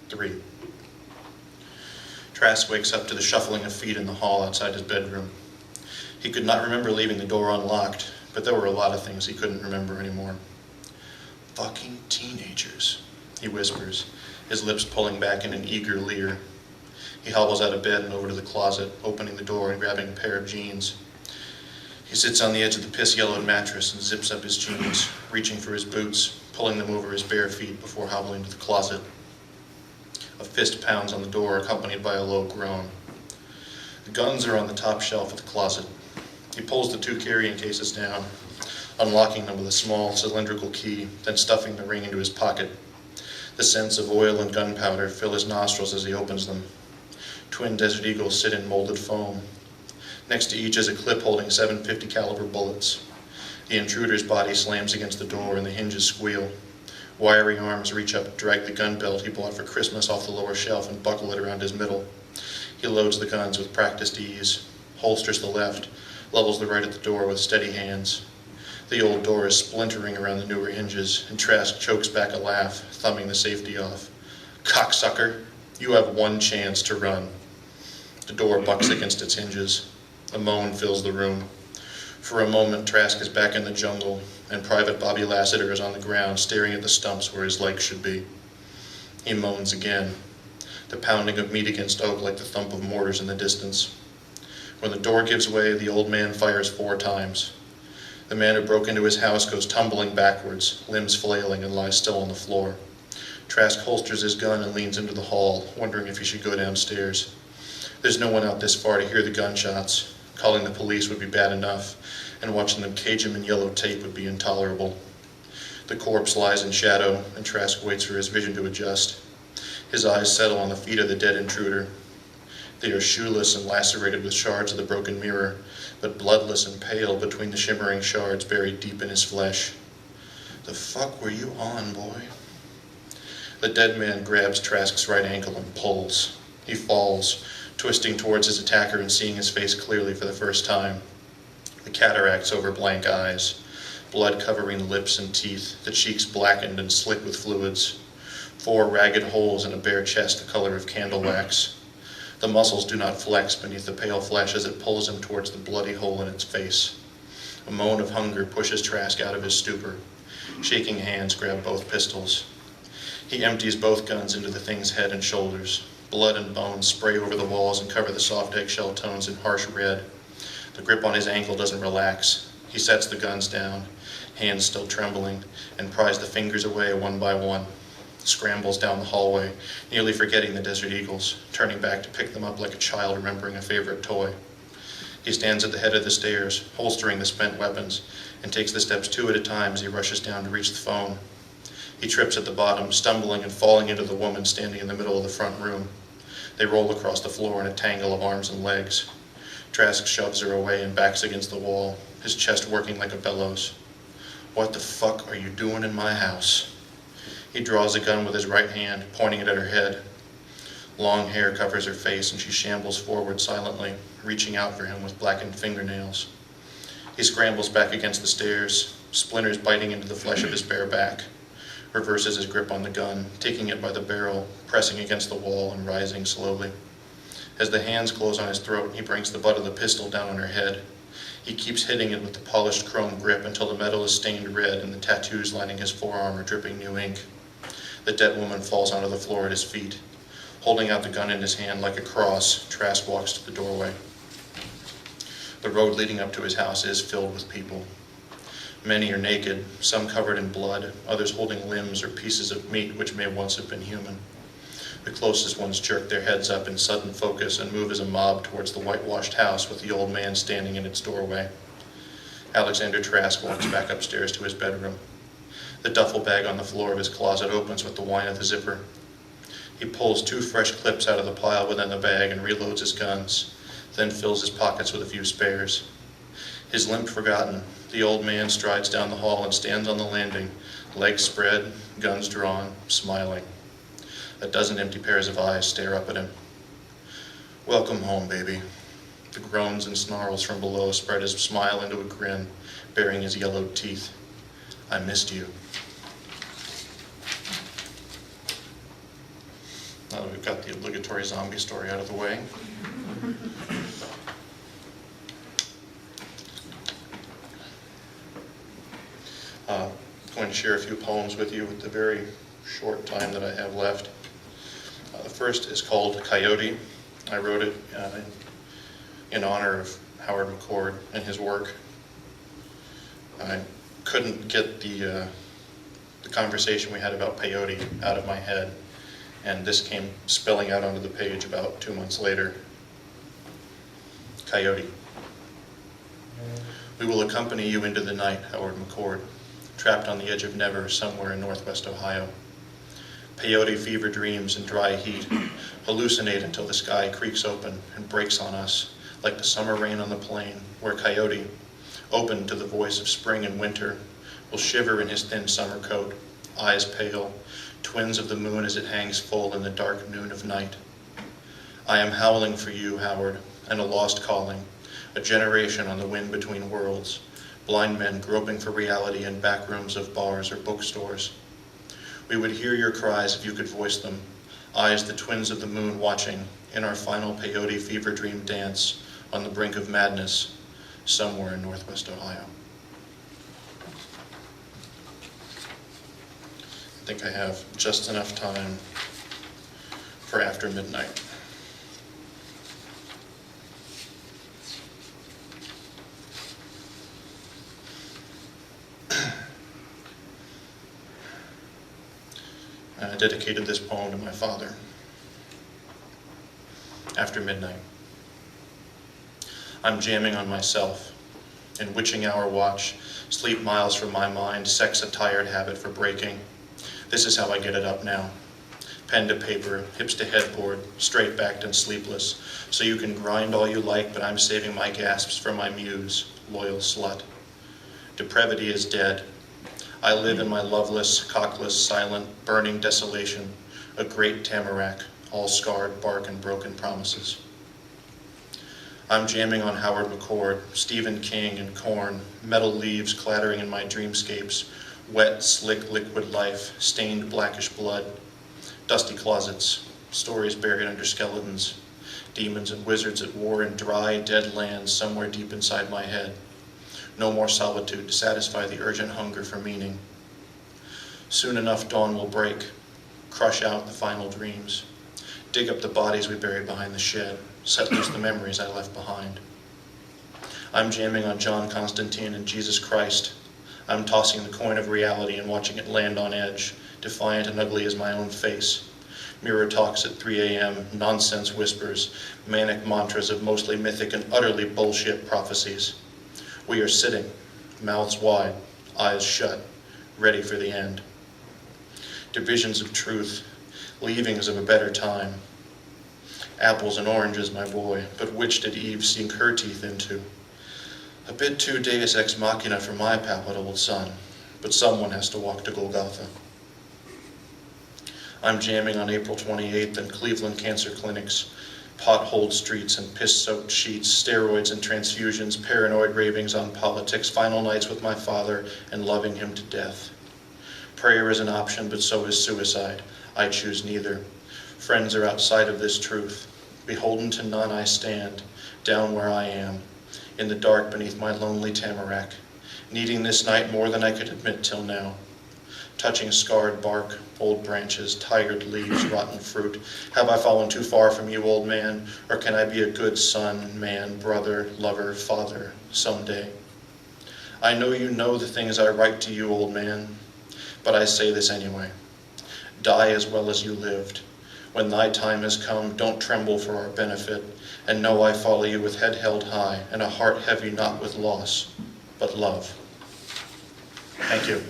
3. Trask wakes up to the shuffling of feet in the hall outside his bedroom. He could not remember leaving the door unlocked, but there were a lot of things he couldn't remember anymore. "Fucking teenagers," he whispers, his lips pulling back in an eager leer. He hobbles out of bed and over to the closet, opening the door and grabbing a pair of jeans. He sits on the edge of the piss-yellowed mattress and zips up his jeans, reaching for his boots, pulling them over his bare feet before hobbling to the closet. A fist pounds on the door, accompanied by a low groan. The guns are on the top shelf of the closet. He pulls the 2 carrying cases down, unlocking them with a small cylindrical key, then stuffing the ring into his pocket. The scents of oil and gunpowder fill his nostrils as he opens them. Twin Desert Eagles sit in molded foam. Next to each is a clip holding 750 caliber bullets. The intruder's body slams against the door and the hinges squeal. Wiry arms reach up, drag the gun belt he bought for Christmas off the lower shelf and buckle it around his middle. He loads the guns with practiced ease, holsters the left, levels the right at the door with steady hands. The old door is splintering around the newer hinges, and Trask chokes back a laugh, thumbing the safety off. "Cocksucker, you have one chance to run." The door bucks against its hinges. A moan fills the room. For a moment, Trask is back in the jungle, and Private Bobby Lassiter is on the ground, staring at the stumps where his legs should be. He moans again, the pounding of meat against oak like the thump of mortars in the distance. When the door gives way, the old man fires 4 times. The man who broke into his house goes tumbling backwards, limbs flailing, and lies still on the floor. Trask holsters his gun and leans into the hall, wondering if he should go downstairs. There's no one out this far to hear the gunshots. Calling the police would be bad enough, and watching them cage him in yellow tape would be intolerable. The corpse lies in shadow, and Trask waits for his vision to adjust. His eyes settle on the feet of the dead intruder. They are shoeless and lacerated with shards of the broken mirror, but bloodless and pale between the shimmering shards buried deep in his flesh. "The fuck were you on, boy?" The dead man grabs Trask's right ankle and pulls. He falls, twisting towards his attacker and seeing his face clearly for the first time. The cataracts over blank eyes, blood covering lips and teeth, the cheeks blackened and slick with fluids, 4 ragged holes in a bare chest the color of candle wax. The muscles do not flex beneath the pale flesh as it pulls him towards the bloody hole in its face. A moan of hunger pushes Trask out of his stupor. Shaking hands grab both pistols. He empties both guns into the thing's head and shoulders. Blood and bones spray over the walls and cover the soft eggshell tones in harsh red. The grip on his ankle doesn't relax. He sets the guns down, hands still trembling, and pries the fingers away one by one. Scrambles down the hallway, nearly forgetting the Desert Eagles, turning back to pick them up like a child remembering a favorite toy. He stands at the head of the stairs, holstering the spent weapons, and takes the steps 2 at a time as he rushes down to reach the phone. He trips at the bottom, stumbling and falling into the woman standing in the middle of the front room. They roll across the floor in a tangle of arms and legs. Trask shoves her away and backs against the wall, his chest working like a bellows. "What the fuck are you doing in my house?" He draws a gun with his right hand, pointing it at her head. Long hair covers her face, and she shambles forward silently, reaching out for him with blackened fingernails. He scrambles back against the stairs, splinters biting into the flesh of his bare back. Reverses his grip on the gun, taking it by the barrel, pressing against the wall and rising slowly. As the hands close on his throat, he brings the butt of the pistol down on her head. He keeps hitting it with the polished chrome grip until the metal is stained red and the tattoos lining his forearm are dripping new ink. The dead woman falls onto the floor at his feet. Holding out the gun in his hand like a cross, Trask walks to the doorway. The road leading up to his house is filled with people. Many are naked, some covered in blood, others holding limbs or pieces of meat which may once have been human. The closest ones jerk their heads up in sudden focus and move as a mob towards the whitewashed house with the old man standing in its doorway. Alexander Trask walks back upstairs to his bedroom. The duffel bag on the floor of his closet opens with the wine at the zipper. He pulls 2 fresh clips out of the pile within the bag and reloads his guns, then fills his pockets with a few spares. His limp forgotten, the old man strides down the hall and stands on the landing, legs spread, guns drawn, smiling. A dozen empty pairs of eyes stare up at him. "Welcome home, baby." The groans and snarls from below spread his smile into a grin, baring his yellowed teeth. "I missed you." Now that we've got the obligatory zombie story out of the way. I'm going to share a few poems with you with the very short time that I have left. The first is called Coyote. I wrote it in honor of Howard McCord and his work. I couldn't get the conversation we had about peyote out of my head, and this came spilling out onto the page about 2 months later. Coyote. We will accompany you into the night, Howard McCord, trapped on the edge of never somewhere in northwest Ohio. Peyote fever dreams and dry heat hallucinate until the sky creaks open and breaks on us like the summer rain on the plain, where Coyote, open to the voice of spring and winter, will shiver in his thin summer coat, eyes pale, twins of the moon as it hangs full in the dark noon of night. I am howling for you, Howard, and a lost calling, a generation on the wind between worlds, blind men groping for reality in back rooms of bars or bookstores. We would hear your cries if you could voice them, eyes the twins of the moon watching in our final peyote fever dream dance on the brink of madness somewhere in northwest Ohio. I think I have just enough time for after midnight. I dedicated this poem to my father. After midnight. I'm jamming on myself. In witching hour watch, sleep miles from my mind, sex a tired habit for breaking. This is how I get it up now. Pen to paper, hips to headboard, straight-backed and sleepless. So you can grind all you like, but I'm saving my gasps for my muse, loyal slut. Depravity is dead. I live in my loveless, cockless, silent, burning desolation, a great tamarack, all scarred bark and broken promises. I'm jamming on Howard McCord, Stephen King, and Korn, metal leaves clattering in my dreamscapes, wet, slick, liquid life, stained blackish blood, dusty closets, stories buried under skeletons, demons and wizards at war in dry, dead lands somewhere deep inside my head. No more solitude to satisfy the urgent hunger for meaning. Soon enough dawn will break, crush out the final dreams, dig up the bodies we buried behind the shed, set loose the memories I left behind. I'm jamming on John Constantine and Jesus Christ. I'm tossing the coin of reality and watching it land on edge, defiant and ugly as my own face. Mirror talks at 3 a.m., nonsense whispers, manic mantras of mostly mythic and utterly bullshit prophecies. We are sitting, mouths wide, eyes shut, ready for the end. Divisions of truth, leavings of a better time. Apples and oranges, my boy, but which did Eve sink her teeth into? A bit too deus ex machina for my pallid old son, but someone has to walk to Golgotha. I'm jamming on April 28th in Cleveland cancer clinics, potholed streets and piss-soaked sheets, steroids and transfusions, paranoid ravings on politics, final nights with my father, and loving him to death. Prayer is an option, but so is suicide. I choose neither. Friends are outside of this truth. Beholden to none I stand, down where I am, in the dark beneath my lonely tamarack, needing this night more than I could admit till now. Touching scarred bark, old branches, tired leaves, rotten fruit. Have I fallen too far from you, old man? Or can I be a good son, man, brother, lover, father, someday? I know you know the things I write to you, old man, but I say this anyway. Die as well as you lived. When thy time has come, don't tremble for our benefit, and know I follow you with head held high and a heart heavy not with loss, but love. Thank you.